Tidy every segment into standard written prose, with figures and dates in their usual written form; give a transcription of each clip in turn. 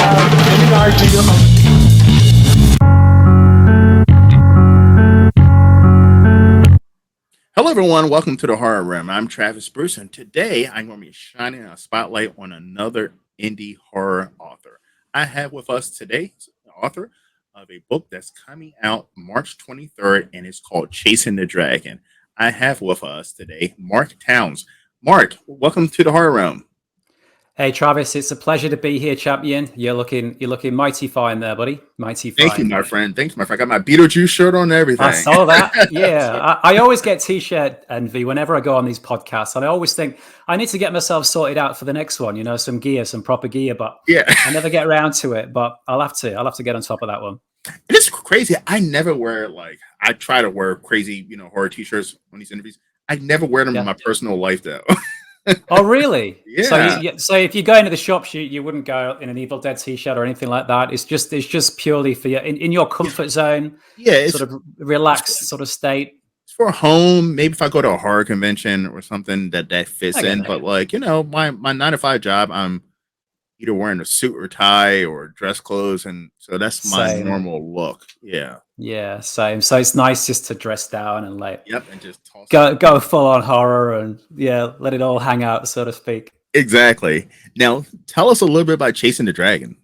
have any idea of. Hello, everyone. Welcome to the Horror Room. I'm Travis Bruce, and today I'm going to be shining a spotlight on another indie horror author. I have with us today the author of a book that's coming out March 23rd, and it's called Chasing the Dragon. I have with us today Mark Towns. Mark, welcome to the Horror Room. Hey Travis, it's a pleasure to be here, champion. You're looking mighty fine there, buddy. Mighty fine. Thank you, my friend. Thanks, my friend. I got my Beetlejuice shirt on and everything. I saw that. Yeah, I always get t-shirt envy whenever I go on these podcasts, and I always think I need to get myself sorted out for the next one. You know, some gear, some proper gear, but yeah, I never get around to it. But I'll have to get on top of that one. It's crazy. I never wear I try to wear crazy, horror t-shirts on these interviews. I never wear them in my personal life though. Oh, really? Yeah. So if you go into the shops, you wouldn't go in an Evil Dead t-shirt or anything like that. It's just purely for you in your comfort zone. Yeah, it's sort of relaxed sort of state. It's for home. Maybe if I go to a horror convention or something that fits in. But my 9 to 5 job, I'm either wearing a suit or tie or dress clothes, and so that's my normal look. Yeah. Yeah, same. So it's nice just to dress down and and just go full on horror and let it all hang out, so to speak. Exactly. Now, tell us a little bit about Chasing the Dragon.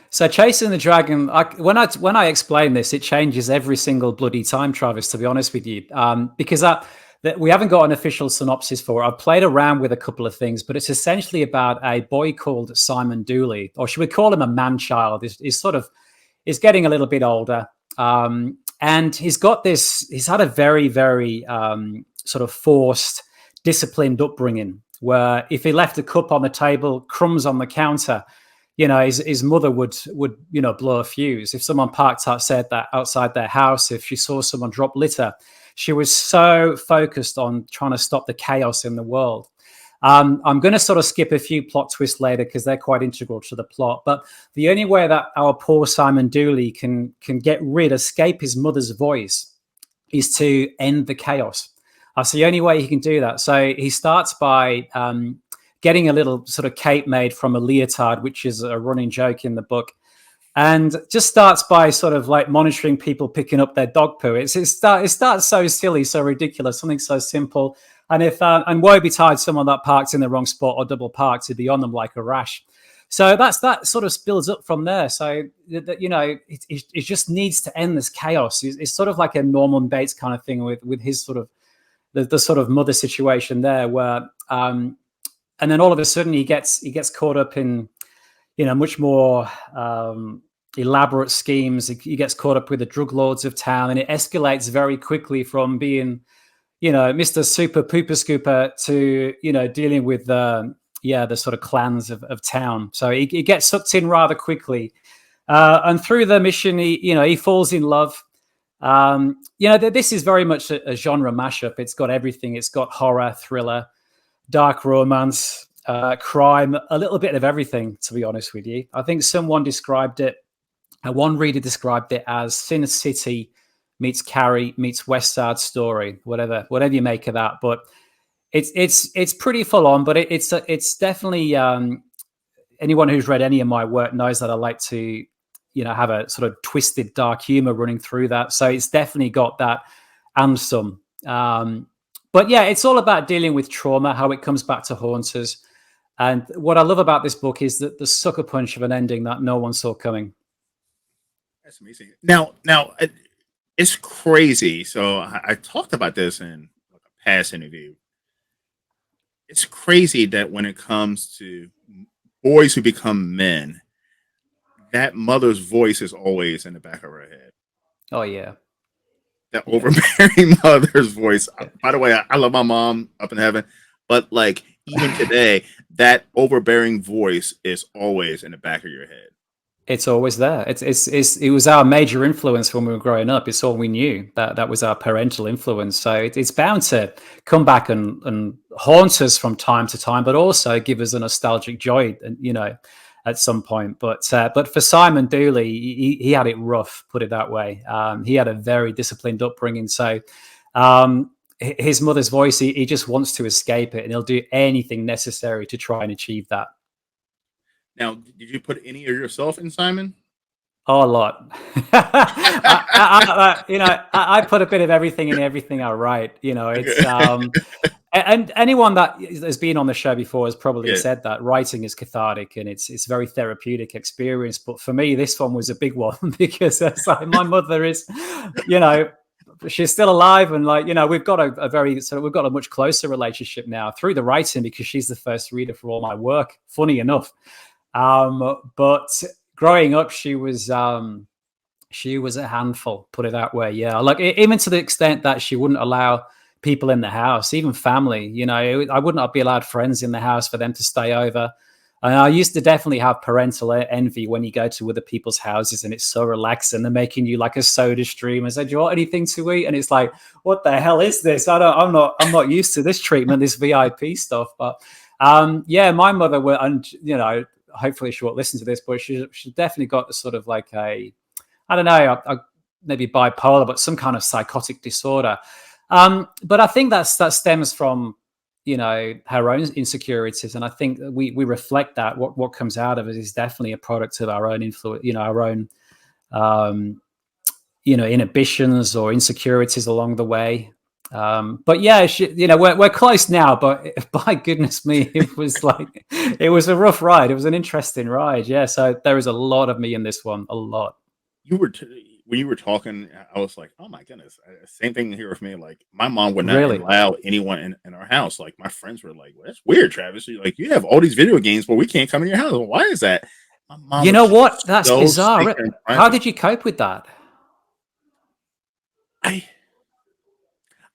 So Chasing the Dragon, when I explain this, it changes every single bloody time, Travis, to be honest with you, because we haven't got an official synopsis for it. I've played around with a couple of things, but it's essentially about a boy called Simon Dooley, or should we call him a man-child? He's getting a little bit older. And he's had a very, very sort of forced, disciplined upbringing where if he left a cup on the table, crumbs on the counter, his mother would blow a fuse. If someone parked outside their house, if she saw someone drop litter, she was so focused on trying to stop the chaos in the world. I'm going to sort of skip a few plot twists later because they're quite integral to the plot. But the only way that our poor Simon Dooley can escape his mother's voice is to end the chaos. That's the only way he can do that. So he starts by getting a little sort of cape made from a leotard, which is a running joke in the book. And just starts by sort of monitoring people picking up their dog poo. It starts so silly, so ridiculous, something so simple. And and woe betide someone that parked in the wrong spot or double parked to be on them like a rash. So that sort of spills up from there. So it just needs to end this chaos. It's sort of like a Norman Bates kind of thing with his sort of the sort of mother situation there, where and then all of a sudden he gets caught up in much more elaborate schemes. He gets caught up with the drug lords of town, and it escalates very quickly from being Mr. Super Pooper Scooper to, dealing with the sort of clans of town. So he gets sucked in rather quickly. And through the mission, he falls in love. This is very much a genre mashup. It's got everything. It's got horror, thriller, dark romance, crime, a little bit of everything, to be honest with you. I think one reader described it as Sin City meets Carrie meets West Side Story, whatever you make of that. But it's pretty full on. But it's definitely anyone who's read any of my work knows that I like to have a sort of twisted dark humor running through that. So it's definitely got that and some. But yeah, it's all about dealing with trauma, how it comes back to haunt us. And what I love about this book is that the sucker punch of an ending that no one saw coming. That's amazing. Now. It's crazy. So I talked about this in a past interview. It's crazy that when it comes to boys who become men, that mother's voice is always in the back of her head. Oh, yeah. That overbearing mother's voice. By the way, I love my mom up in heaven, but even today, that overbearing voice is always in the back of your head. It's always there. It was our major influence when we were growing up. It's all we knew. That was our parental influence. So it's bound to come back and haunt us from time to time, but also give us a nostalgic joy, at some point. But for Simon Dooley, he had it rough, put it that way. He had a very disciplined upbringing. So his mother's voice, he just wants to escape it, and he'll do anything necessary to try and achieve that. Now, did you put any of yourself in, Simon? Oh, a lot. I put a bit of everything in everything I write. It's Okay. and anyone that has been on the show before has probably Yeah. said that writing is cathartic and it's very therapeutic experience. But for me, this one was a big one because it's like my mother is, you know, she's still alive, and we've got we've got a much closer relationship now through the writing because she's the first reader for all my work. Funny enough, but growing up, she was a handful, put it that way. Yeah, like even to the extent that she wouldn't allow people in the house, even family. I would not be allowed friends in the house for them to stay over. And I used to definitely have parental envy when you go to other people's houses and it's so relaxing. They're making you like a soda stream and said, "Do you want anything to eat?" And it's like, what the hell is this? I'm not used to this treatment, this VIP stuff. But yeah, my mother and hopefully she won't listen to this, but she definitely got sort of like I don't know, maybe bipolar, but some kind of psychotic disorder. But I think that stems from her own insecurities, and I think we reflect that. What comes out of it is definitely a product of our own influence, our own inhibitions or insecurities along the way. But yeah, we're close now. But by goodness me, it was a rough ride. It was an interesting ride. Yeah, so there is a lot of me in this one, a lot. When you were talking, I was like, "Oh my goodness!" Same thing here with me. Like, my mom would not Really. allow anyone in our house. Like, my friends were like, "Well, that's weird, Travis. You have all these video games, but we can't come in your house. Why is that?" My mom You was know just what? That's so bizarre. sick and How frantic. did you cope with that? I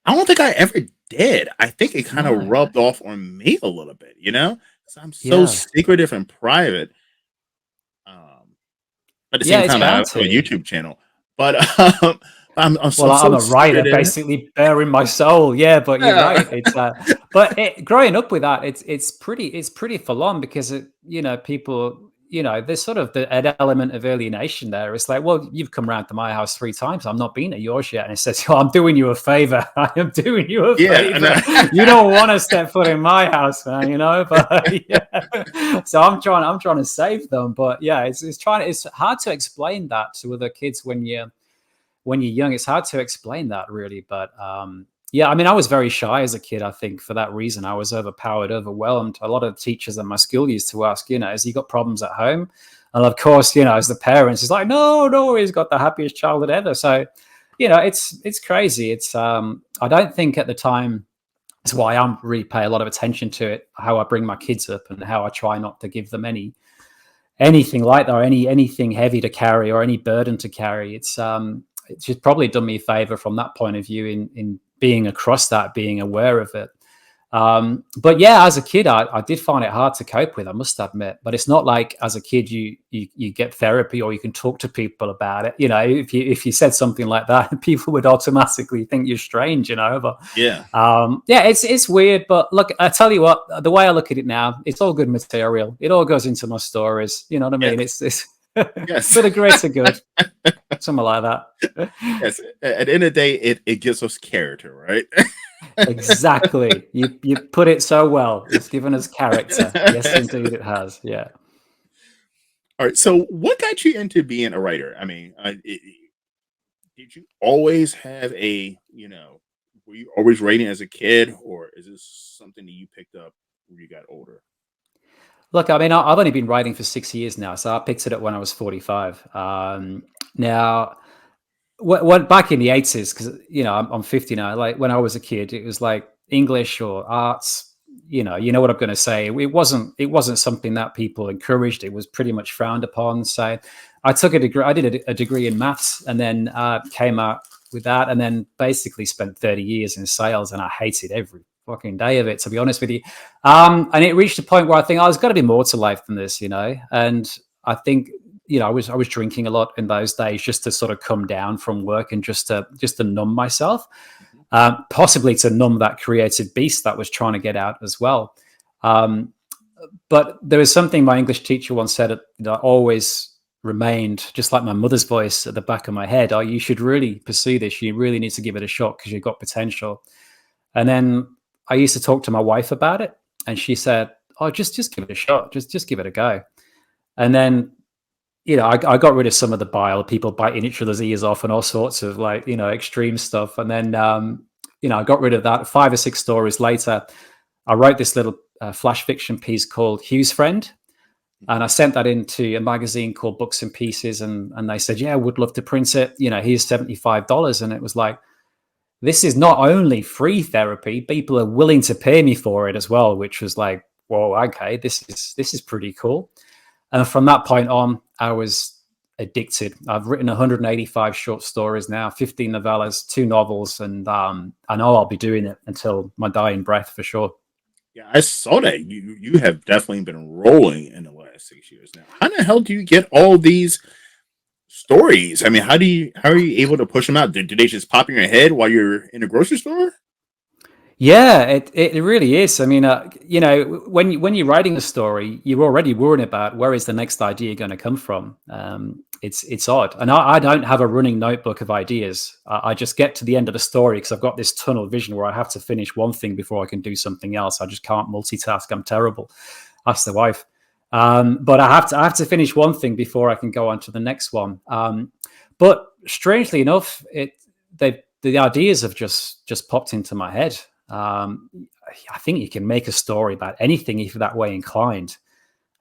I don't think I ever did. I think it kind of No. rubbed off on me a little bit, because I'm so Yeah. secretive and private. Um, at the Yeah, same it's time, I bound have a to. YouTube channel, but I'm Well, I'm so a writer, secretive. basically bearing my soul. Yeah, but you're Yeah. right. Growing up with that, it's pretty full on because people, there's sort of an element of alienation there. It's like, well, you've come round to my house 3 times. I'm not been at yours yet, and it says, "Oh, I'm doing you a favor. I am doing you a Yeah, and favor. You don't want to step foot in my house, man. But yeah. So I'm trying to save them. But yeah, it's hard to explain that to other kids when you're young. It's hard to explain that really. But yeah, I mean, I was very shy as a kid. I think for that reason, I was overpowered, overwhelmed. A lot of teachers at my school used to ask, has he got problems at home? And of course, as the parents, it's like, no, he's got the happiest childhood ever. So, it's crazy. It's I don't think at the time, that's why I'm really pay a lot of attention to it, how I bring my kids up and how I try not to give them anything like that, or anything heavy to carry or any burden to carry. It's just probably done me a favor from that point of view in being across that, being aware of it. But yeah, as a kid, I did find it hard to cope with, I must admit. But it's not like as a kid you get therapy or you can talk to people about it. If you said something like that, people would automatically think you're strange. But yeah, yeah, it's weird. But look, I tell you what, the way I look at it now, it's all good material. It all goes into my stories. You know what I mean? yes, It's yes, for the greater good, something like that. yes. At the end of the day, it gives us character, right? Exactly. You put it so well. It's given us character. Yes, indeed, it has. Yeah. All right. So, what got you into being a writer? I mean, did you always have were you always writing as a kid, or is this something that you picked up when you got older? Look, I mean, I've only been writing for 6 years now, so I picked it up when I was 45. Now, what back in the 80s, because I'm 50 now. Like when I was a kid, it was like English or arts. You know what I'm going to say. It wasn't something that people encouraged. It was pretty much frowned upon. So I took a degree. I did a degree in maths, and then came out with that, and then basically spent 30 years in sales, and I hated every fucking day of it, to be honest with you. And it reached a point where I think, oh, there's got to be more to life than this, And I think I was drinking a lot in those days just to sort of come down from work and just to numb myself, Mhm. possibly to numb that creative beast that was trying to get out as well. But there was something my English teacher once said that always remained, just like my mother's voice at the back of my head. Oh, you should really pursue this. You really need to give it a shot because you've got potential. And then I used to talk to my wife about it, and she said, "Oh, just give it a shot. Just give it a go." And then, I got rid of some of the bile, people biting each other's ears off and all sorts of like, extreme stuff. And then, I got rid of that. 5 or 6 stories later, I wrote this little flash fiction piece called Hugh's Friend. And I sent that into a magazine called Books and Pieces. And they said, yeah, would love to print it. Here's $75. And it was like, this is not only free therapy, people are willing to pay me for it as well, which was like, whoa, okay, this is pretty cool. And from that point on, I was addicted. I've written 185 short stories now, 15 novellas, 2 novels, and I know I'll be doing it until my dying breath for sure. Yeah, I saw that. You have definitely been rolling in the last 6 years now. How the hell do you get all these stories? I mean, how are you able to push them out? Do they just pop in your head while you're in the grocery store? Yeah, it really is. I mean, when you're writing a story, you're already worrying about where is the next idea going to come from. It's odd, and I don't have a running notebook of ideas. I just get to the end of the story because I've got this tunnel vision where I have to finish one thing before I can do something else. I just can't multitask. I'm terrible. Ask the wife. But I have to finish one thing before I can go on to the next one. But strangely enough, the ideas have just popped into my head. I think you can make a story about anything if you're that way inclined.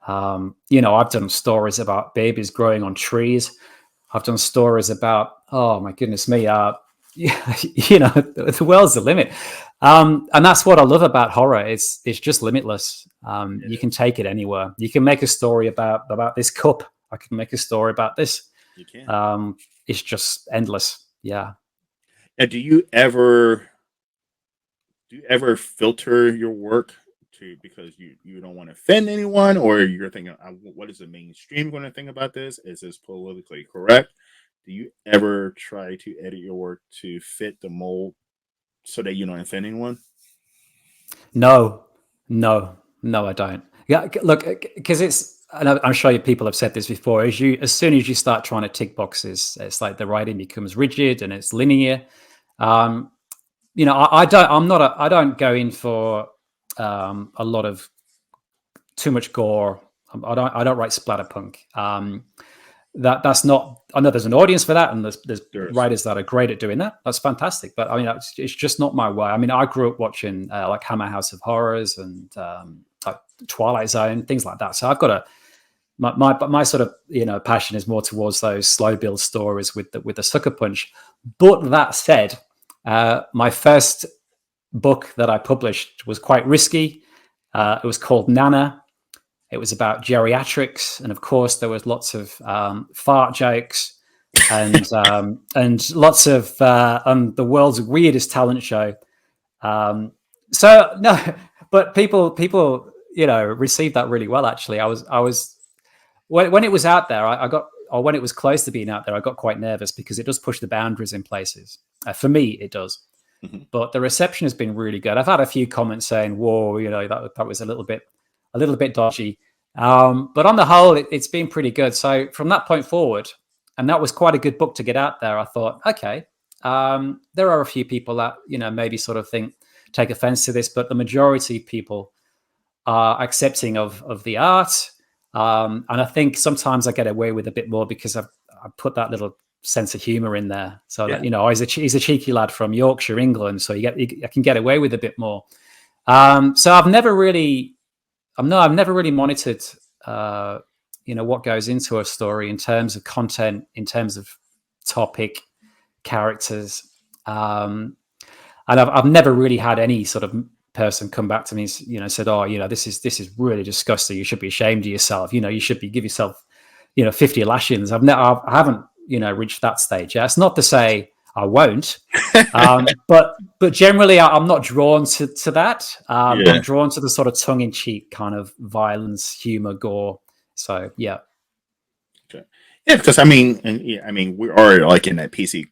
I've done stories about babies growing on trees. I've done stories about, oh my goodness me, the world's the limit. And that's what I love about horror. It's just limitless. You can take it anywhere. You can make a story about this cup. I can make a story about this. You can. It's just endless. Yeah. Now, do you ever filter your work because you don't want to offend anyone, or you're thinking, what is the mainstream going to think about this? Is this politically correct? Do you ever try to edit your work to fit the mold so that you don't offend anyone? No, I don't. Yeah, look, because and I'm sure people have said this before. As soon as you start trying to tick boxes, it's like the writing becomes rigid and it's linear. I don't go in for a lot of too much gore. I don't write splatterpunk. That's not. I know there's an audience for that, and there's writers that are great at doing that. That's fantastic. But I mean, it's just not my way. I mean, I grew up watching like Hammer House of Horrors and like Twilight Zone, things like that. So I've got my sort of passion is more towards those slow build stories with the sucker punch. But that said, my first book that I published was quite risky. It was called Nana. It was about geriatrics, and of course, there was lots of fart jokes and lots of the world's weirdest talent show. So no, but people received that really well. Actually, I was when it was out there, or when it was close to being out there, I got quite nervous because it does push the boundaries in places. For me, it does. Mm-hmm. But the reception has been really good. I've had a few comments saying, "Whoa, that was a little bit dodgy," but on the whole, it's been pretty good. So from that point forward, and that was quite a good book to get out there. I thought, okay, there are a few people that maybe sort of take offense to this, but the majority of people are accepting of the art. And I think sometimes I get away with a bit more because I put that little sense of humor in there. So that, he's a cheeky lad from Yorkshire, England. So I can get away with a bit more. So I've never really monitored, what goes into a story in terms of content, in terms of topic, characters. And I've never really had any sort of person come back to me, said, "Oh, this is really disgusting. You should be ashamed of yourself. You should give yourself, 50 lashings." I haven't, reached that stage. Yeah, it's not to say I won't, but generally I'm not drawn to that. I'm drawn to the sort of tongue-in-cheek kind of violence, humor, gore. So yeah. Okay. Yeah, because I mean, we are like in that PC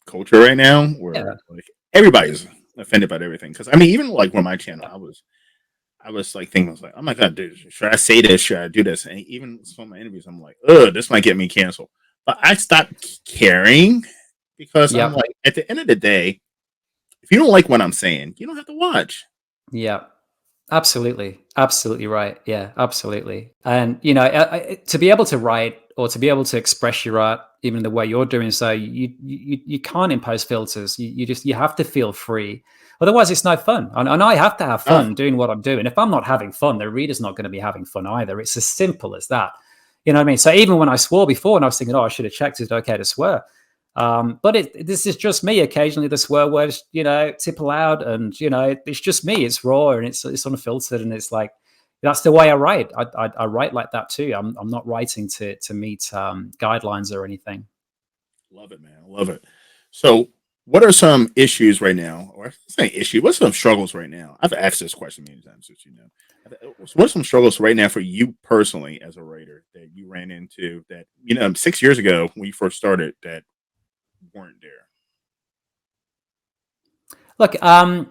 culture right now where like everybody's offended by everything. Because I mean, even like on my channel, I was like thinking, I was like, oh my god, dude, should I say this? Should I do this? And even some of my interviews, I'm like, this might get me canceled. But I stopped caring because I'm like, at the end of the day, if you don't like what I'm saying, you don't have to watch. Yeah. Absolutely right. Yeah, absolutely. And to be able to write or to be able to express your art, even the way you're doing so, you can't impose filters. You have to feel free. Otherwise, it's no fun. And I have to have Ah, fun doing what I'm doing. If I'm not having fun, the reader's not going to be having fun either. It's as simple as that. You know what I mean? So even when I swore before, and I was thinking, oh, I should have checked, is it okay to swear? But this is just me. Occasionally, the swear words, tip aloud, and it's just me. It's raw and it's unfiltered, and it's like that's the way I write. I write like that too. I'm not writing to meet guidelines or anything. love it, man. Love it. So, what are some issues right now, or it's not an issue? What's some struggles right now? I've asked this question many times, as you know. So what are some struggles right now for you personally as a writer that you ran into that 6 years ago when you first started that weren't there? Look, I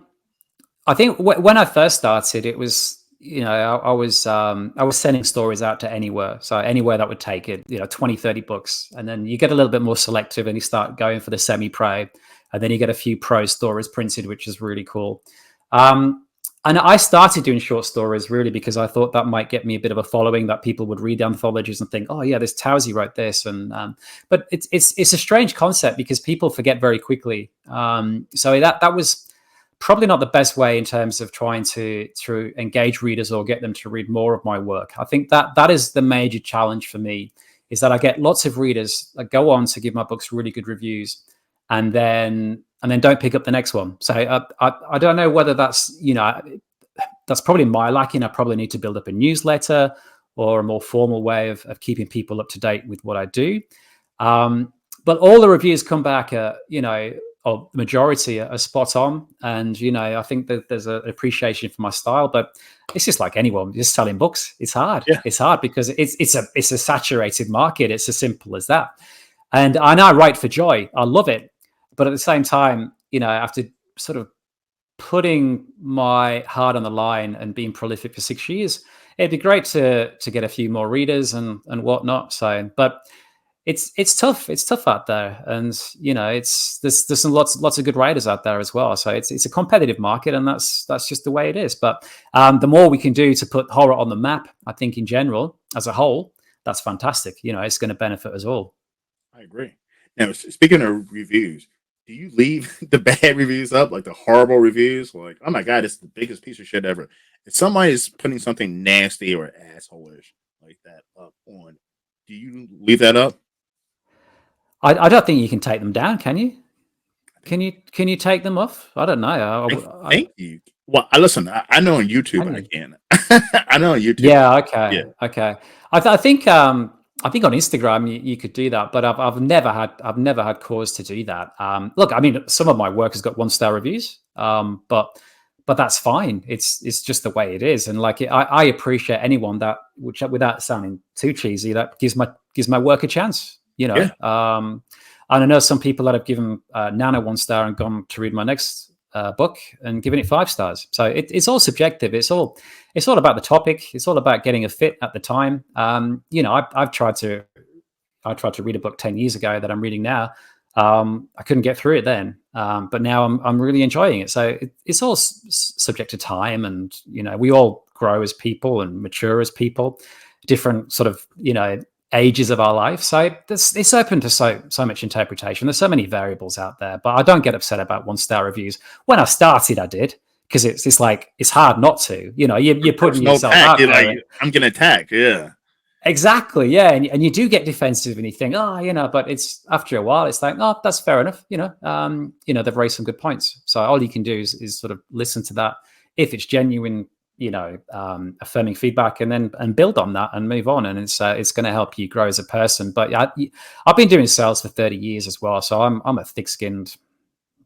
think when I first started, it was I was sending stories out to anywhere, so anywhere that would take it, 20, 30 books, and then you get a little bit more selective and you start going for the semi-pro, and then you get a few pro stories printed, which is really cool. Um, and I started doing short stories really because I thought that might get me a bit of a following, that people would read anthologies and think, oh yeah, this Towsey wrote this, and but it's a strange concept because people forget very quickly. So that was probably not the best way in terms of trying to engage readers or get them to read more of my work. I think that is the major challenge for me, is that I get lots of readers that go on to give my books really good reviews, and then don't pick up the next one. So I don't know whether that's that's probably my lacking. I probably need to build up a newsletter or a more formal way of keeping people up to date with what I do. But all the reviews come back, or the majority are spot on. And, I think that there's an appreciation for my style, but it's just like anyone just selling books. It's hard. Yeah, It's hard because it's a saturated market. It's as simple as that. And I write for joy. I love it. But at the same time, after sort of putting my heart on the line and being prolific for 6 years, it'd be great to get a few more readers and whatnot. So, but it's tough. It's tough out there, and there's some lots of good writers out there as well. So it's a competitive market, and that's just the way it is. But the more we can do to put horror on the map, I think in general, as a whole, that's fantastic. It's going to benefit us all. I agree. Now, speaking of reviews, do you leave the bad reviews up, like the horrible reviews? Like, oh my God, it's the biggest piece of shit ever. If somebody's putting something nasty or asshole-ish like that up on, do you leave that up? I don't think you can take them down, can you? Can you take them off? I don't know. Thank you. Well, I listen. I know on YouTube Can I you? can. I know on YouTube. Yeah. Okay. Yeah. Okay. I think on Instagram you could do that, but I've never had cause to do that. Look, I mean, some of my work has got 1-star reviews, but that's fine. It's just the way it is, and like I appreciate anyone that, which without sounding too cheesy, that gives my work a chance. Yeah. And I know some people that have given Nana 1-star and gone to read my next book and given it 5 stars. So it's all subjective. It's all about the topic. It's all about getting a fit at the time. I tried to read a book 10 years ago that I'm reading now. I couldn't get through it then, but now I'm really enjoying it. So it's all subject to time, and we all grow as people and mature as people, different sort of ages of our life. So it's open to so much interpretation. There's so many variables out there, but I don't get upset about 1-star reviews. When I started, I did, because it's like it's hard not to. You're putting yourself out there. Like, I'm getting attacked. Yeah. Exactly, yeah, and you do get defensive, and you think, but it's after a while, it's like, oh, that's fair enough. They've raised some good points. So all you can do is sort of listen to that if it's genuine, affirming feedback, and build on that and move on, and it's going to help you grow as a person. But I've been doing sales for 30 years as well, so I'm a thick-skinned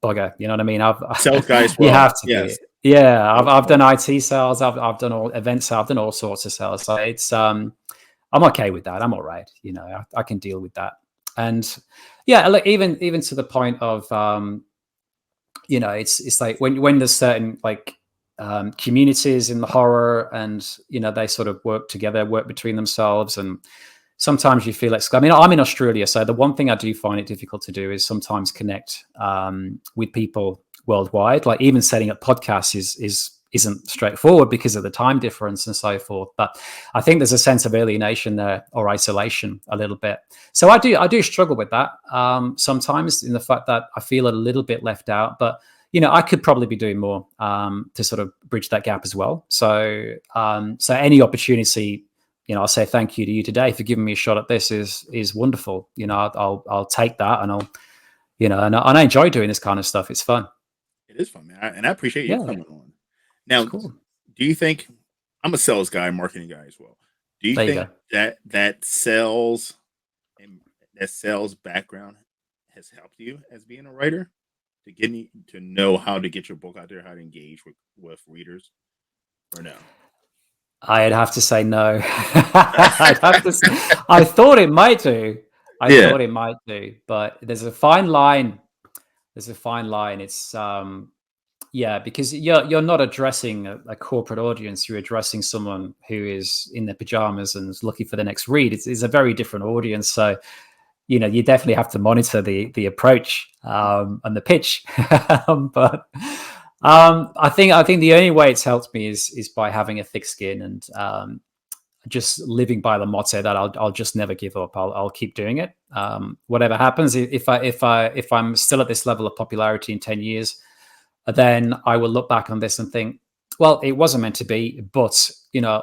bugger. You know what I mean? Sales guys. Well, you have to yes. be. Yeah, I've done IT sales. I've done all events. I've done all sorts of sales. So it's I'm okay with that. I'm all right. I can deal with that. And yeah, like even to the point of it's like when there's certain like communities in the horror, and they sort of work together, work between themselves, and sometimes you feel I mean, I'm in Australia, so the one thing I do find it difficult to do is sometimes connect with people worldwide. Like even setting up podcasts is isn't straightforward because of the time difference and so forth. But I think there's a sense of alienation there, or isolation a little bit. So I do struggle with that sometimes, in the fact that I feel a little bit left out. But I could probably be doing more to sort of bridge that gap as well. So any opportunity, I'll say thank you to you today for giving me a shot at this is wonderful. I'll take that, and and I enjoy doing this kind of stuff. It's fun. It is fun, man, and I appreciate you Yeah, coming on. Now, it's cool. do you think I'm a sales guy, marketing guy as well? Do you There you think go. that sales and that sales background has helped you as being a writer to get me to know how to get your book out there, how to engage with readers, or no? I'd have to say no. I thought it might do. I Yeah. thought it might do, but there's a fine line. There's a fine line. It's yeah, because you're not addressing a corporate audience. You're addressing someone who is in their pajamas and is looking for the next read. It's a very different audience. So you definitely have to monitor the approach and the pitch. But I think the only way it's helped me is by having a thick skin and just living by the motto that I'll just never give up. I'll keep doing it. Whatever happens, if I'm still at this level of popularity in 10 years, then I will look back on this and think, well, it wasn't meant to be, but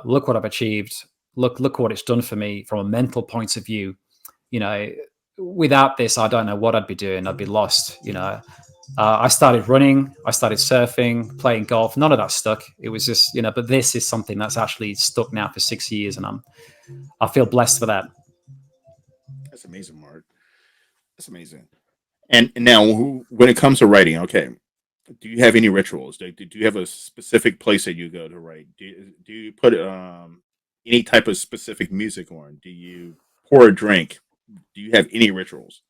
look what I've achieved. Look what it's done for me from a mental point of view. Without this, I don't know what I'd be doing. I'd be lost. I started running, I started surfing, playing golf. None of that stuck. It was just, but this is something that's actually stuck now for 6 years, and I feel blessed for that. That's amazing, Mark. That's amazing. And now, when it comes to writing, okay, do you have any rituals? Do you have a specific place that you go to write? Do you put any type of specific music on? Do you pour a drink? Do you have any rituals?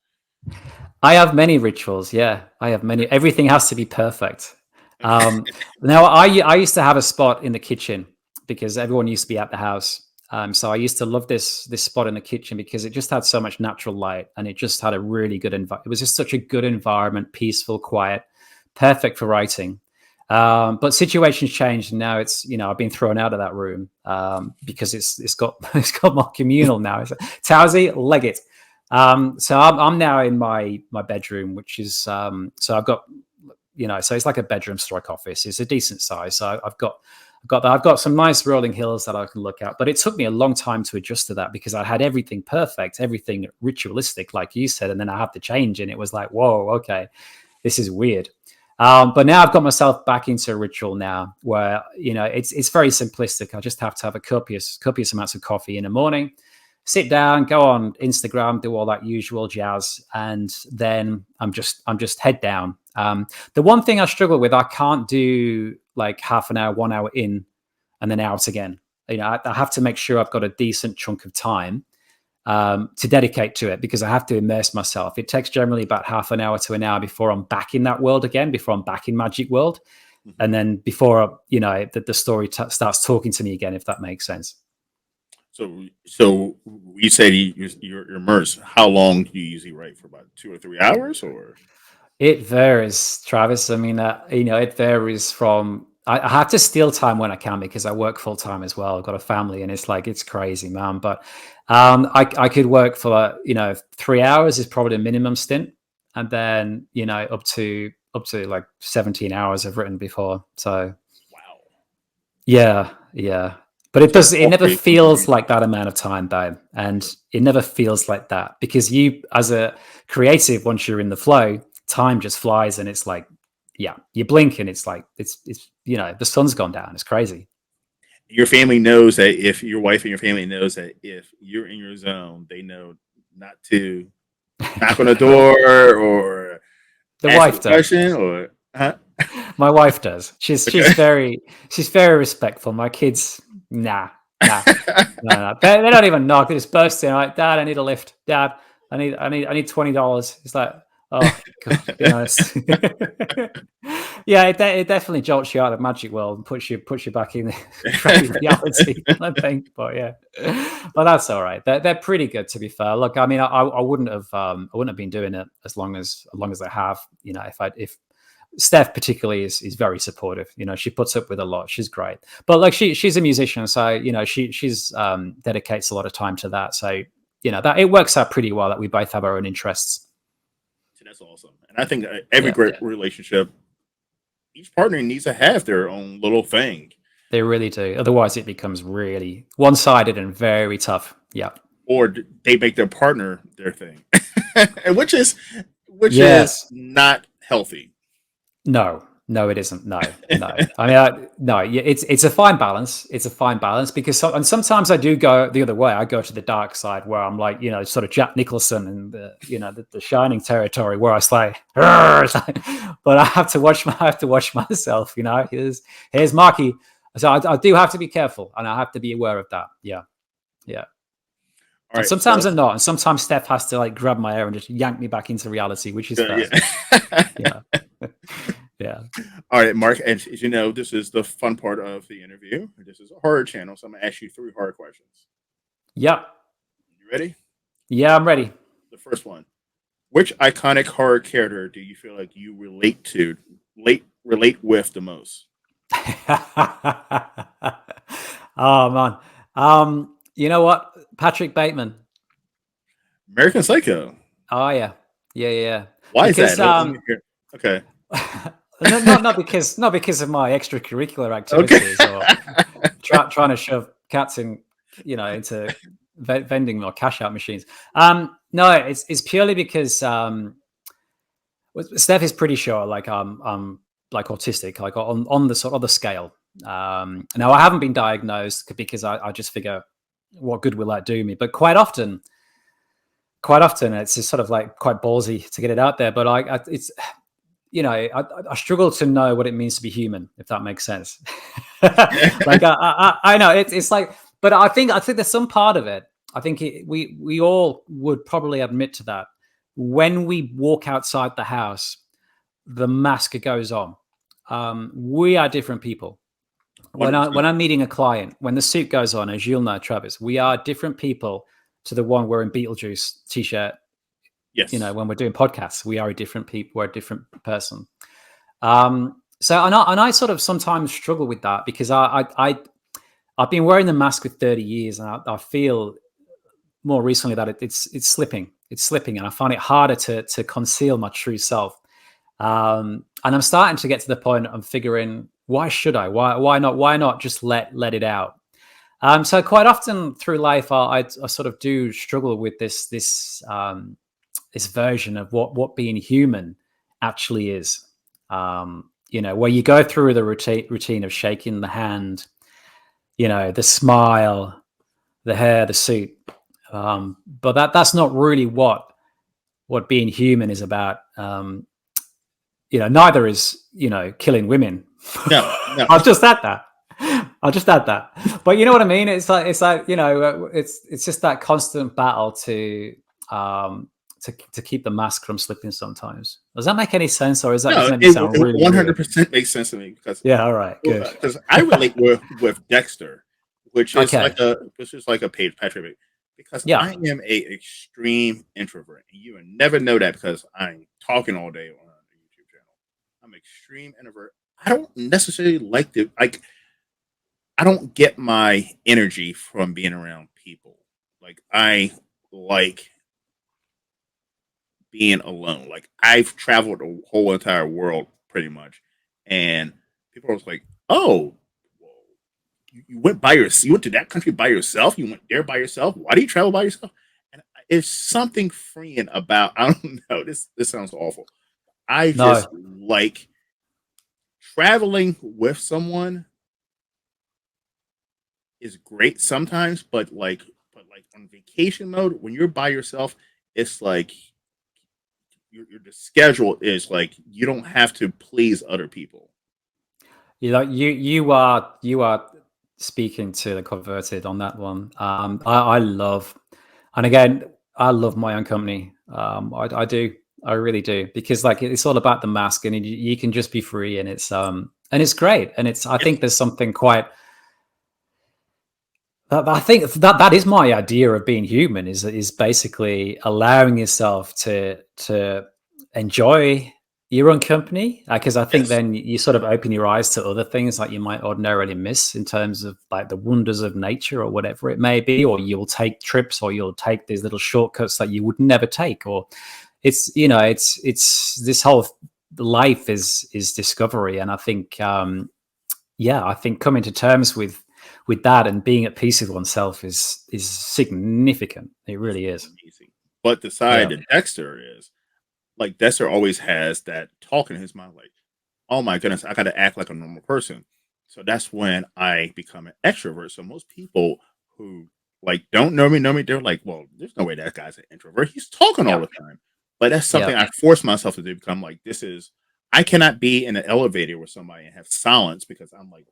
I have many rituals. Yeah, I have many. Everything has to be perfect. Okay. Now, I used to have a spot in the kitchen because everyone used to be at the house. So I used to love this spot in the kitchen because it just had so much natural light, and it just had a really good environment. It was just such a good environment, peaceful, quiet, perfect for writing. But situations changed, and now it's I've been thrown out of that room because it's got it's got more communal now. It's Towsy, leg it. So I'm now in my bedroom, which is so I've got so it's like a bedroom stroke office. It's a decent size. So I've got some nice rolling hills that I can look at. But it took me a long time to adjust to that because I had everything perfect, everything ritualistic, like you said, and then I had to change, and it was like, whoa, okay, this is weird. But now I've got myself back into a ritual now where it's very simplistic. I just have to have a copious amounts of coffee in the morning, sit down, go on Instagram, do all that usual jazz, and then I'm just head down. The one thing I struggle with, I can't do like half an hour, 1 hour in, and then out again. I have to make sure I've got a decent chunk of time to dedicate to it because I have to immerse myself. It takes generally about half an hour to an hour before I'm back in that world again, before I'm back in Magic World, and then before the story starts talking to me again, if that makes sense. So you said you're immersed. How long do you usually write for? About 2 or 3 hours, or? It varies, Travis. I mean, it varies from. I have to steal time when I can because I work full time as well. I've got a family, and it's crazy, man. But I could work for 3 hours is probably the minimum stint, and then up to like 17 hours I've written before. So Wow. yeah. But it So does. It never feels like that amount of time, though, and it never feels like that because you, as a creative, once you're in the flow, time just flies, and it's like, yeah, you blink, and it's like it's the sun's gone down. It's crazy. Your family knows that if your wife and your family knows that if you're in your zone, they know not to knock on the door or The ask wife a does. question or huh? My wife does. She's Okay. she's very respectful. My kids, nah. No. They don't even knock. They just burst in like, Dad, I need a lift. Dad, I need $20. It's like, oh God, be honest. Yeah, it definitely jolts you out of Magic World and puts you back in the reality, I think. But yeah, but that's all right. They're pretty good, to be fair. Look, I mean, I wouldn't have been doing it as long as I have. If Steph particularly is very supportive. She puts up with a lot. She's great. But like she's a musician, so she's dedicates a lot of time to that. So that it works out pretty well that we both have our own interests. So that's awesome. And I think every great relationship, each partner needs to have their own little thing. They really do. Otherwise, it becomes really one-sided and very tough. Yeah. Or they make their partner their thing, which is not healthy. No, it isn't. No. I mean, no. It's a fine balance. It's a fine balance because sometimes I do go the other way. I go to the dark side where I'm like, sort of Jack Nicholson and the Shining territory where I say, but I have to watch myself. Here's Marky. So I do have to be careful, and I have to be aware of that. Yeah. All right, sometimes I'm not, and sometimes Steph has to like grab my hair and just yank me back into reality, which is fair. Yeah. All right, Mark, as you know, this is the fun part of the interview. This is a horror channel, so I'm gonna ask you 3 horror questions. Yep. You ready? Yeah, I'm ready. The first one: which iconic horror character do you feel like you relate with the most? Oh man. You know what? Patrick Bateman. American Psycho. Oh yeah. Why is that? Okay. not because of my extracurricular activities or trying to shove cats into vending or cash out machines. No, it's purely because Steph is pretty sure like I'm like autistic, like on the sort of the scale. Now I haven't been diagnosed because I just figure what good will that do me? But quite often it's just sort of like quite ballsy to get it out there. But I struggle to know what it means to be human, if that makes sense. Like I know it's like, but I think there's some part of it. I think we all would probably admit to that. When we walk outside the house, the mask goes on. We are different people. When I'm meeting a client, when the suit goes on, as you'll know, Travis, we are different people to the one wearing Beetlejuice t-shirt. Yes. When we're doing podcasts, we are a different people. We're a different person. So I sort of sometimes struggle with that because I've been wearing the mask for 30 years, and I feel more recently that it's slipping. It's slipping, and I find it harder to conceal my true self. And I'm starting to get to the point I'm figuring, why should I? Why not? Why not just let it out? So quite often through life, I sort of do struggle with this version of what being human actually is. Where you go through the routine of shaking the hand, the smile, the hair, the suit. But that's not really what being human is about. Neither is, killing women. No. I'll just add that. But you know what I mean? It's like, it's just that constant battle to keep the mask from slipping sometimes. Does that make any sense? Or is that no, it sound really 100% weird? makes sense to me because all right, good. Because I relate with Dexter, which is like a Patrick Bateman, because I am a extreme introvert, and you would never know that because I'm talking all day on the YouTube channel. I'm extreme introvert. I don't necessarily I don't get my energy from being around people. Like I like being alone. Like I've traveled the whole entire world pretty much, and people are like, "Oh, you went you went to that country by yourself. You went there by yourself. Why do you travel by yourself?" And it's something freeing about. I don't know. This sounds awful. I just like traveling with someone is great sometimes, but on vacation mode, when you're by yourself, it's like the schedule is like you don't have to please other people. You are speaking to the converted on that one. I love, and again, I love my own company. I do. I really do, because like it's all about the mask, and you can just be free, and it's great, and I think there's something quite. I think that is my idea of being human is basically allowing yourself to enjoy, your own company, because I think Yes. then you sort of open your eyes to other things that you might ordinarily miss in terms of like the wonders of nature or whatever it may be, or you'll take trips or you'll take these little shortcuts that you would never take, or it's this whole life is discovery. And I think I think coming to terms with that and being at peace with oneself is significant. It really is. Amazing. But the side Yeah. that Dexter is, like Dexter always has that talk in his mind, like, oh my goodness, I gotta act like a normal person. So that's when I become an extrovert. So most people who like don't know me, they're like, well, there's no way that guy's an introvert. He's talking all Yeah. the time. But that's something Yeah. I force myself to do, become like, this is I cannot be in an elevator with somebody and have silence because I'm like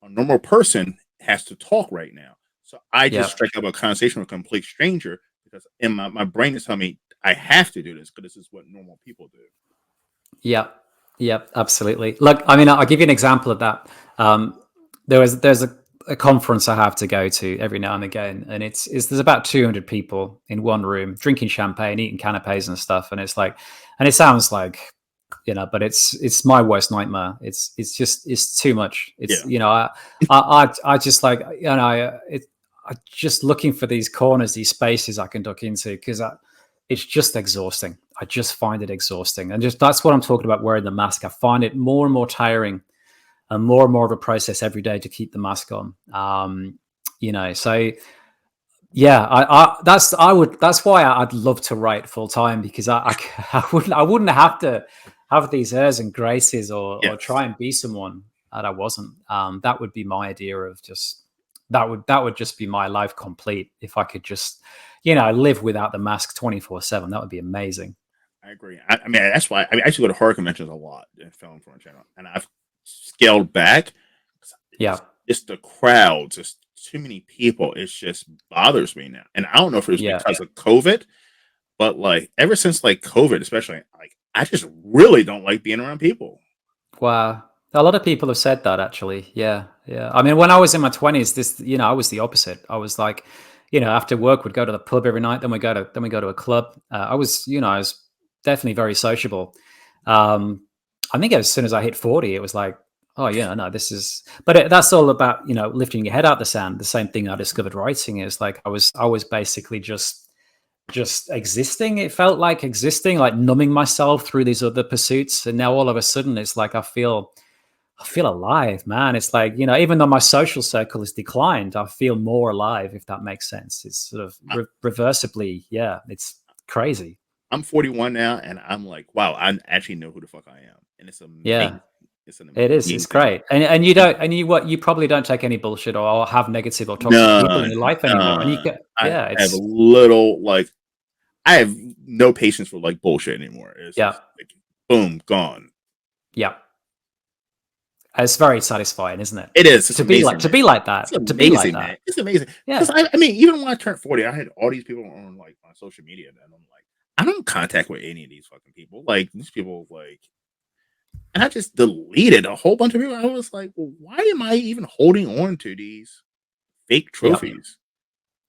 a normal person has to talk right now. So I Yeah. just strike up a conversation with a complete stranger because in my brain is telling me I have to do this because this is what normal people do. Yeah, yeah, absolutely. Look, I mean, I'll give you an example of that. There's a conference I have to go to every now and again, and it's there's about 200 people in one room drinking champagne, eating canapes and stuff, and it's like, and it sounds like, but it's my worst nightmare. It's too much. It's Yeah. I just like I just looking for these corners, these spaces I can duck into because it's just exhausting. I just find it exhausting. And just that's what I'm talking about wearing the mask. I find it more and more tiring and more of a process every day to keep the mask on. So yeah, that's why I'd love to write full time because I wouldn't have to have these airs and graces or Yes. try and be someone that I wasn't. That would be my idea of just that would just be my life complete if I could just live without the mask 24/7. That would be amazing. I agree. I mean, that's why I actually go to horror conventions a lot in film for a channel, and I've scaled back. Yeah. It's the crowds. It's too many people. It just bothers me now, and I don't know if it's Yeah. because of COVID, but like ever since like COVID, especially, like I just really don't like being around people. Wow. A lot of people have said that actually. Yeah. Yeah. I mean, when I was in my 20s, I was the opposite. I was like, after work we'd go to the pub every night, then we go to a club. I was definitely very sociable. I think as soon as I hit 40, it was like, oh yeah, no, this is, but that's all about, lifting your head out the sand. The same thing I discovered writing is like, I was basically just existing. It felt like existing, like numbing myself through these other pursuits. And now all of a sudden it's like, I feel alive, man. It's like, even though my social circle has declined, I feel more alive, if that makes sense. It's sort of reversibly. Yeah. It's crazy. I'm 41 now, and I'm like, wow, I actually know who the fuck I am, and it's amazing. Yeah. It's an It is. amazing It's great. And you probably don't take any bullshit or have negative or toxic people in your life anymore. And you get, I yeah, have a little like I have no patience for like bullshit anymore. It's Yeah. just like, boom, gone. yeah. It's very satisfying, isn't it? It is. It's To be amazing, like man. that. It's To be like amazing, that. man. It's amazing. Yeah. Because I mean, even when I turned 40, I had all these people on like on social media, and I'm like, I don't contact with any of these fucking people. Like these people, like, and I just deleted a whole bunch of people. I was like, well, why am I even holding on to these fake trophies?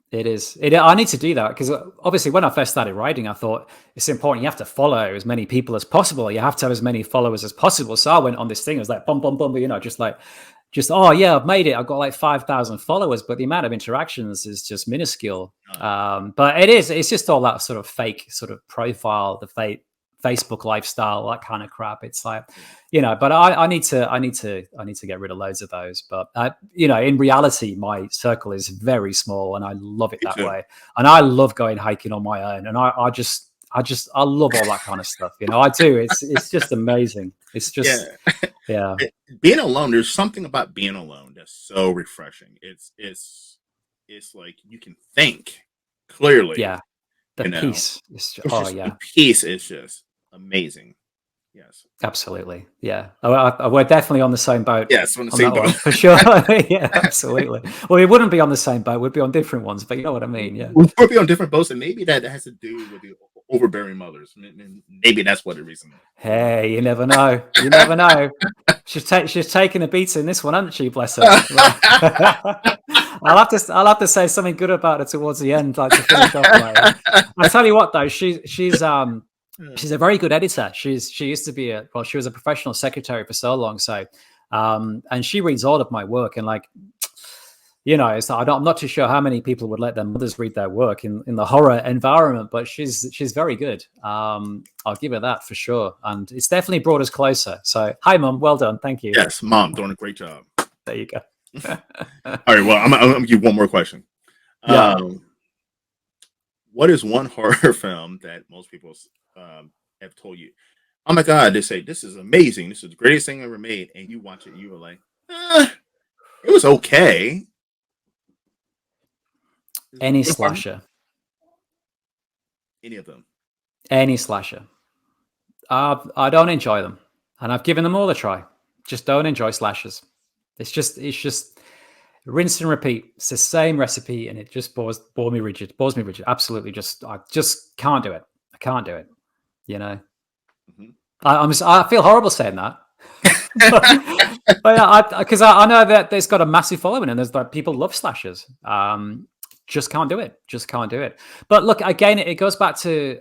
It is. I need to do that because obviously when I first started writing, I thought it's important. You have to follow as many people as possible. You have to have as many followers as possible. So I went on this thing. It was like, bum, bum, bum, oh yeah, I've made it. I've got like 5,000 followers, but the amount of interactions is just minuscule. But it's just all that sort of fake sort of profile, the fake Facebook lifestyle, that kind of crap. It's like, but I need to get rid of loads of those. But in reality, my circle is very small, and I love it Me that too. way. And I love going hiking on my own, and I love all that kind of stuff. I do. It's just amazing. It's just yeah. Being alone, there's something about being alone that's so refreshing. It's like you can think clearly. Yeah. The you know. peace. It's just, It's oh just, yeah. the peace is just amazing. Yes. Absolutely. Yeah. We're definitely on the same boat. Yes, on the on same that one, boat. for sure. Yeah, absolutely. Well, we wouldn't be on the same boat. We'd be on different ones, but you know what I mean. Yeah. We could be on different boats, and maybe that has to do with the overbearing mothers. Maybe that's what the reason is. Hey, you never know. You never know. She's taken a beating this one, hasn't she? Bless her. I'll have to say something good about her towards the end, like to finish off. Like. I tell you what, though, she's Yeah. She's a very good editor. She used to be she was a professional secretary for so long. So, and she reads all of my work, and like, it's I'm not too sure how many people would let their mothers read their work in the horror environment, but she's very good. I'll give her that for sure, and it's definitely brought us closer. So, hi, Mum, well done, thank you. Yes, Mom, doing a great job. There you go. All right, well, I'm gonna give you one more question. Yeah. What is one horror film that most people have told you, oh my God, they say this is amazing, this is the greatest thing ever made, and you watch it, you were like, it was okay. Any slasher. Any of them. Any slasher. I don't enjoy them, and I've given them all a try. Just don't enjoy slashers. It's just rinse and repeat. It's the same recipe, and it just bores me rigid. Absolutely, I just can't do it. I can't do it. Mhm. I feel horrible saying that, but yeah, because I know that there's got a massive following, and there's like people love slashers. Just can't do it. Just can't do it. But look, again, it goes back to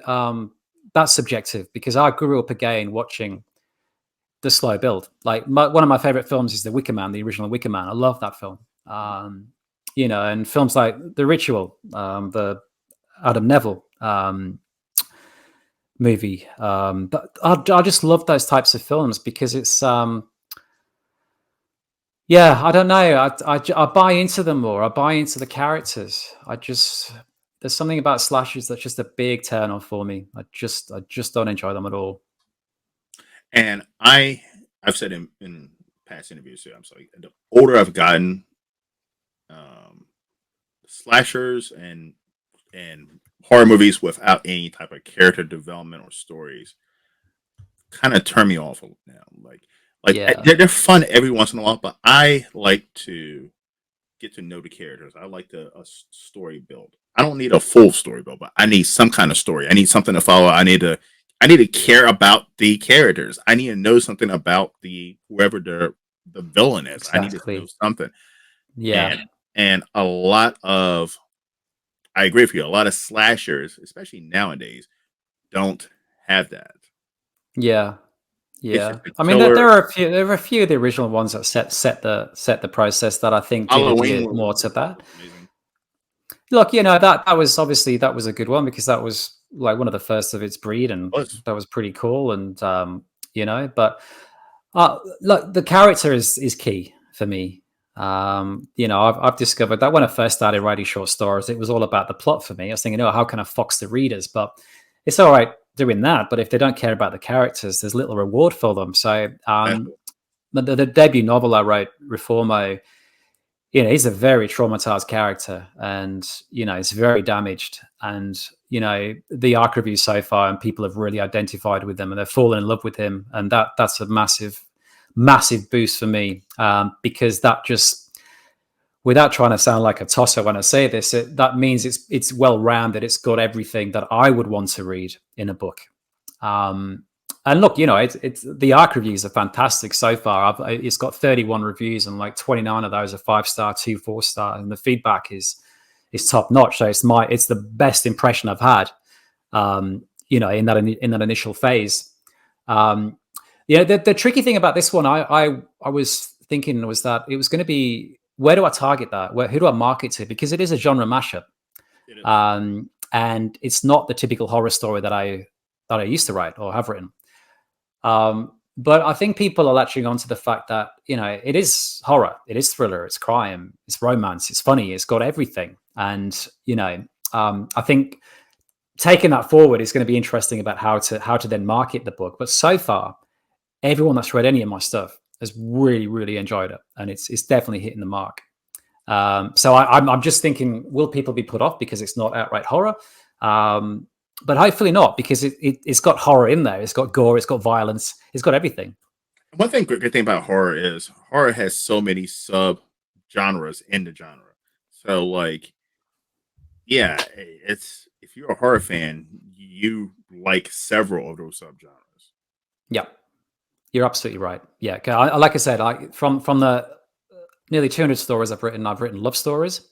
that's subjective, because I grew up again watching the slow build. Like one of my favorite films is The Wicker Man, the original Wicker Man. I love that film. And films like The Ritual, the Adam Neville movie. But I just love those types of films because it's I don't know. I buy into them more. I buy into the characters. There's something about slashers that's just a big turn on for me. I just don't enjoy them at all. And I've said in past interviews, so I'm sorry, the older I've gotten, slashers and horror movies without any type of character development or stories kind of turn me off now. Like Yeah. they're fun every once in a while, but I like to get to know the characters. I like a story build. I don't need a full story build, but I need some kind of story. I need something to follow. I need to care about the characters. I need to know something about whoever the villain is. Exactly. I need to know something. Yeah. And a lot of, I agree with you, a lot of slashers, especially nowadays, don't have that. Yeah. It's Yeah. just a I mean, killer. there are a few of the original ones that set the process that I think did Halloween adhere more to that. amazing. Look, that was obviously that was a good one because that was like one of the first of its breed, and that was pretty cool. And but look, the character is key for me. I've discovered that when I first started writing short stories, it was all about the plot for me. I was thinking, how can I fox the readers? But it's all right doing that, but if they don't care about the characters, there's little reward for them. So the debut novel I wrote, Reformo, he's a very traumatized character, and he's very damaged, and the ARC reviews so far, and people have really identified with him, and they've fallen in love with him, and that's a massive boost for me, because that just, without trying to sound like a tosser when I say this, that means it's well-rounded. It's got everything that I would want to read in a book. And look, it's the ARC reviews are fantastic so far. It's got 31 reviews, and like 29 of those are 5-star, 2 4-star, and the feedback is top notch. So it's the best impression I've had, in that initial phase. The tricky thing about this one, I was thinking, was that it was going to be, where do I target that? Who do I market to? Because it is a genre mashup, and it's not the typical horror story that I used to write or have written. But I think people are latching on to the fact that it is horror, it is thriller, it's crime, it's romance, it's funny, it's got everything, and I think taking that forward is going to be interesting about how to then market the book. But so far, everyone that's read any of my stuff has really, really enjoyed it, and it's definitely hitting the mark. So I'm just thinking, will people be put off because it's not outright horror? But hopefully not, because it's got horror in there. It's got gore, it's got violence, it's got everything. One great thing about horror is horror has so many sub genres in the genre. So it's, if you're a horror fan, you like several of those sub genres. Yeah. You're absolutely right. Yeah, like I said, from the nearly 200 stories I've written love stories.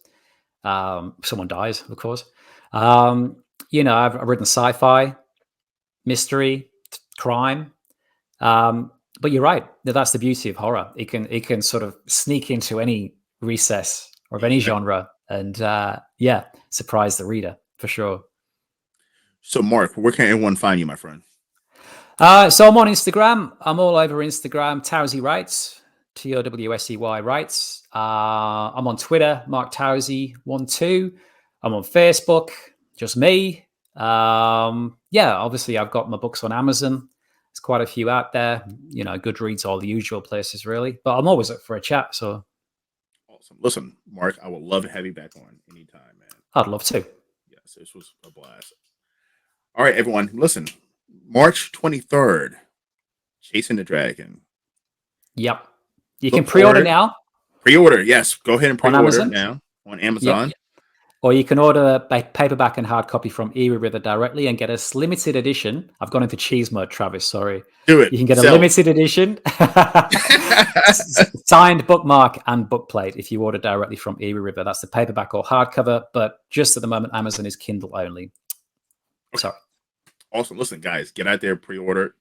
Someone dies, of course. I've written sci-fi. mystery, crime. But you're right. That's the beauty of horror. It can sort of sneak into any recess or of any genre and surprise the reader for sure. So, Mark, where can everyone find you, my friend? So I'm on Instagram. I'm all over Instagram. Towsey Writes, Towsey Writes. I'm on Twitter, Mark Towsey12. I'm on Facebook, just me. Obviously I've got my books on Amazon. There's quite a few out there. Goodreads, all the usual places, really. But I'm always up for a chat. So awesome. Listen, Mark, I would love to have you back on anytime, man. I'd love to. Yes, this was a blast. All right, everyone, listen. March 23rd, Chasing the Dragon. Yep. You can pre-order now. Pre-order, yes. Go ahead and pre-order it now on Amazon. Yep. Or you can order a paperback and hard copy from Erie River directly and get a limited edition. I've gone into cheese mode, Travis. Sorry. Do it. You can get a limited edition, signed bookmark and bookplate if you order directly from Erie River. That's the paperback or hardcover, but just at the moment, Amazon is Kindle only. Okay. Sorry. Awesome. Listen, guys, get out there, pre-order,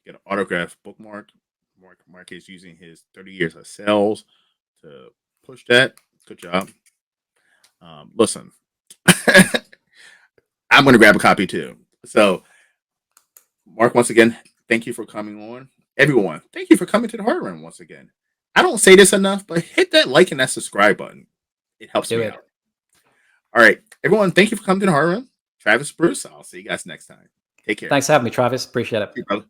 get an autographed bookmark. Mark is using his 30 years of sales to push that. Good job. Listen, I'm going to grab a copy too. So, Mark, once again, thank you for coming on. Everyone, thank you for coming to the Horror Room once again. I don't say this enough, but hit that like and that subscribe button. It helps me out. All right, everyone, thank you for coming to the Horror Room. Travis Bruce, I'll see you guys next time. Take care. Thanks for having me, Travis. Appreciate it. Thank you, brother.